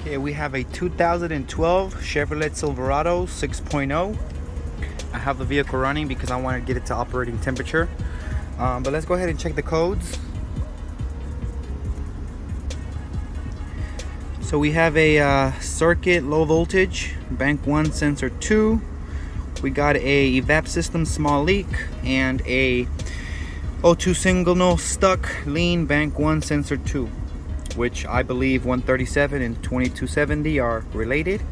Okay, we have a 2012 Chevrolet Silverado 6.0. I have the vehicle running because I want to get it to operating temperature. But let's go ahead and check the codes. So we have a circuit low voltage, bank 1 sensor 2. We got a evap system small leak and a O2 signal stuck lean bank 1 sensor 2, which I believe 137 and 2270 are related.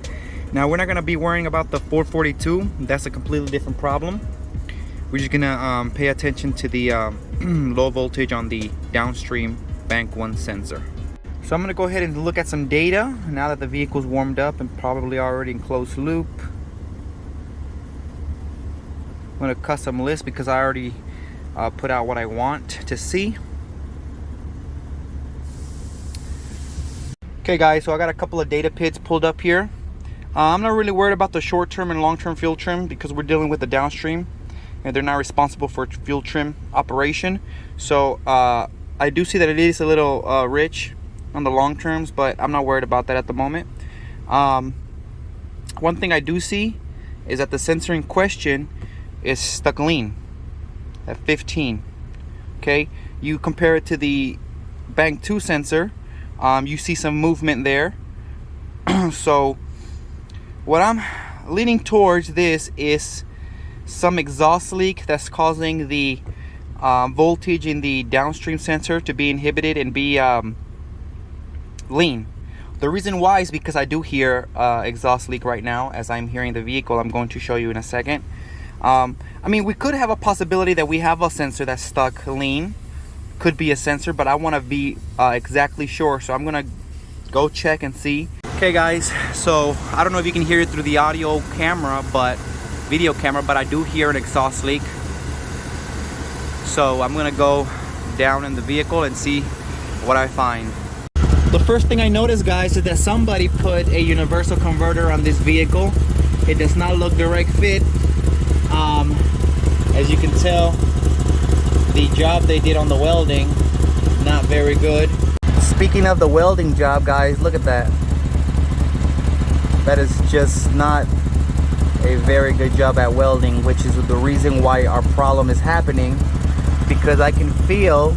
Now we're not going to be worrying about the 442. That's a completely different problem. We're just going to pay attention to the low voltage on the downstream bank 1 sensor. So I'm going to go ahead and look at some data now that the vehicle's warmed up and probably already in closed loop. I'm going to custom list because I already put out what I want to see. Okay guys, so I got a couple of data pits pulled up here. I'm not really worried about the short-term and long-term fuel trim because we're dealing with the downstream and they're not responsible for fuel trim operation. So I do see that it is a little rich on the long terms, but I'm not worried about that at the moment. One thing I do see is that the sensor in question is stuck lean at 15. Okay, you compare it to the bank 2 sensor, you see some movement there. So what I'm leaning towards this is some exhaust leak that's causing the voltage in the downstream sensor to be inhibited and be lean. The reason why is because I do hear exhaust leak right now as I'm hearing the vehicle. I'm going to show you in a second. I mean, we could have a possibility that we have a sensor that's stuck lean. Could be a sensor, but I want to be exactly sure, so I'm gonna go check and see. Okay guys, so I don't know if you can hear it through the audio camera, but video camera, but I do hear an exhaust leak. So I'm gonna go down in the vehicle and see what I find. The first thing I noticed, guys, is that somebody put a universal converter on this vehicle. It does not look direct fit. As you can tell, the job they did on the welding, not very good. Speaking of the welding job, guys, look at that. That is just not a very good job at welding, which is the reason why our problem is happening, because I can feel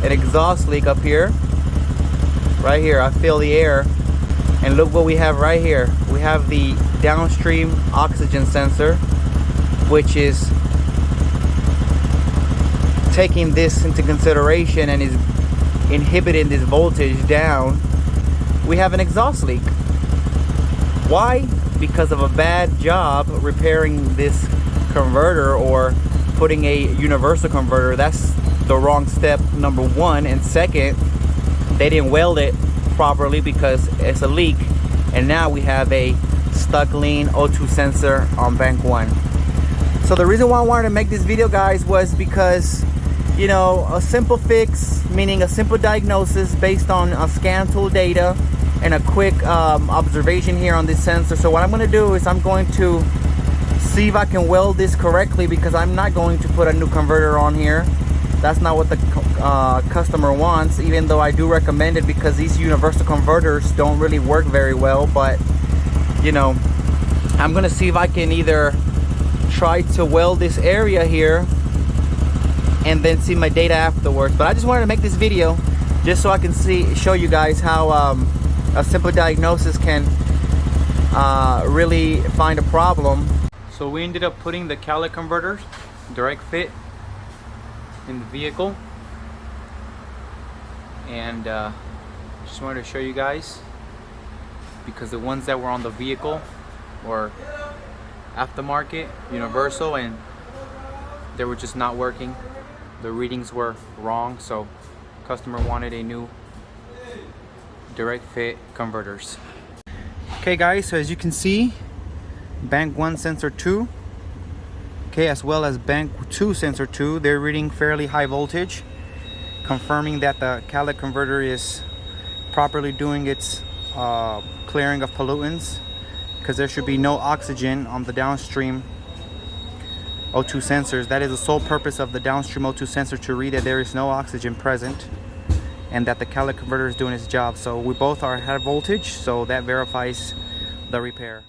an exhaust leak up here. Right here, I feel the air. And look what we have right here. We have the downstream oxygen sensor, which is taking this into consideration and is inhibiting this voltage down. We have an exhaust leak. Why? Because of a bad job repairing this converter or putting a universal converter. That's the wrong step, number one. And second, they didn't weld it properly because it's a leak. And now we have a stuck lean O2 sensor on bank 1. So the reason why I wanted to make this video, guys, was because, you know, a simple fix, meaning a simple diagnosis based on a scan tool data and a quick observation here on this sensor. So what I'm going to do is I'm going to see if I can weld this correctly, because I'm not going to put a new converter on here. That's not what the customer wants, even though I do recommend it because these universal converters don't really work very well. But, you know, I'm going to see if I can either try to weld this area here and then see my data afterwards. But I just wanted to make this video just so I can show you guys how a simple diagnosis can really find a problem. So we ended up putting the catalytic converters direct fit in the vehicle, and just wanted to show you guys because the ones that were on the vehicle were aftermarket, universal, and they were just not working. The readings were wrong, so customer wanted a new direct fit converters. Okay guys, so as you can see, bank 1 sensor 2, okay, as well as bank 2 sensor 2, they're reading fairly high voltage, confirming that the catalytic converter is properly doing its clearing of pollutants, because there should be no oxygen on the downstream O2 sensors. That is the sole purpose of the downstream O2 sensor, to read that there is no oxygen present. and that the catalytic converter is doing its job. So we both are high voltage, so that verifies the repair.